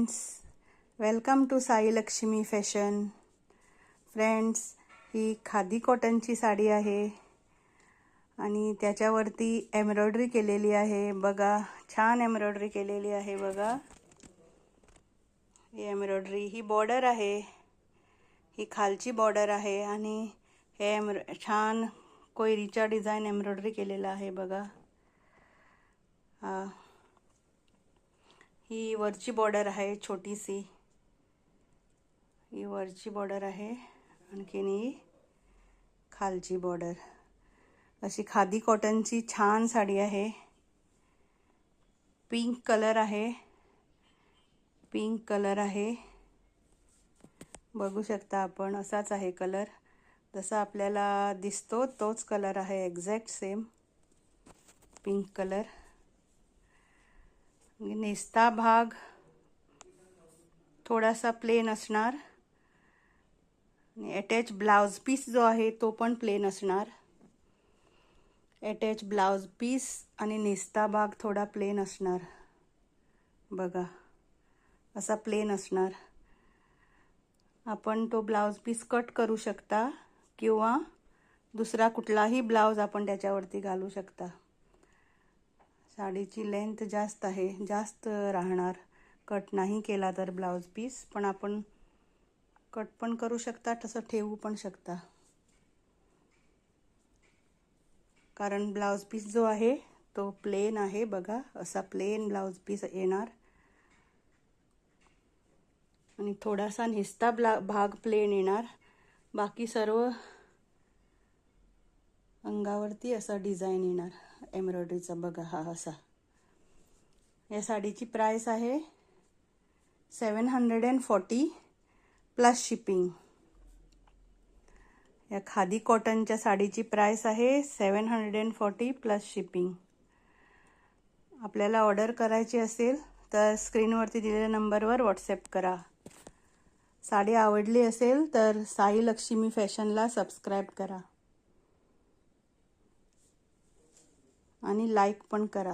Friends, welcome to Sai Lakshmi fashion. Friends, ही खादी कॉटनची साडी आहे आणि त्याच्यावरती एम्ब्रॉयडरी केलेली आहे. बघा, छान एम्ब्रॉयडरी केलेली आहे. बघा, ही एम्ब्रॉयडरी, ही बॉर्डर आहे, ही खालची बॉर्डर आहे आणि हे छान कोयरीचा डिझाइन एम्ब्रॉयडरी केलेला आहे. बघा, ही वरची बॉर्डर आहे, छोटीशी ही वरची बॉर्डर आहे. आणखीन ही खालची बॉर्डर. अशी खादी कॉटनची छान साडी आहे. पिंक कलर आहे, पिंक कलर आहे. बघू शकता आपण, असाच आहे कलर, जसा आपल्याला दिसतो तोच कलर आहे, एक्झॅक्ट सेम पिंक कलर. नेस्ता भाग थोडासा प्लेन असणार आणि अटॅच ब्लाउज पीस जो आहे तो पण प्लेन असणार. अटॅच ब्लाउज पीस आणि नेस्ता भाग थोडा प्लेन असणार. बघा, असा प्लेन असणार. आपण तो ब्लाउज पीस कट करू शकता किंवा दुसरा कुठलाही ब्लाउज आपण त्याच्यावरती घालू शकता. साडीची लेंथ जास्त आहे, जास्त राहणार कट नाही केला तर ब्लाउज पीस, पण आपण कट पण करू शकता, तसं ठेवू पण शकता. कारण ब्लाउज पीस जो आहे तो प्लेन आहे. बघा, असा प्लेन ब्लाउज पीस येणार आणि थोडासा नेस्ता भाग प्लेन येणार. बाकी सर्व अंगावरती असा डिझाइन येणार एम्ब्रॉयडरीचा. बघा, हा असा. या साडीची प्राइस आहे 740 प्लस शिपिंग. या खादी कॉटनच्या साडीची प्राइस आहे 740 प्लस शिपिंग. आपल्याला ऑर्डर करायची असेल तर स्क्रीनवरती दिलेल्या नंबरवर व्हॉट्सॲप करा. साडी आवडली असेल तर साई लक्ष्मी फॅशनला सबस्क्राईब करा आणि लाईक पण करा.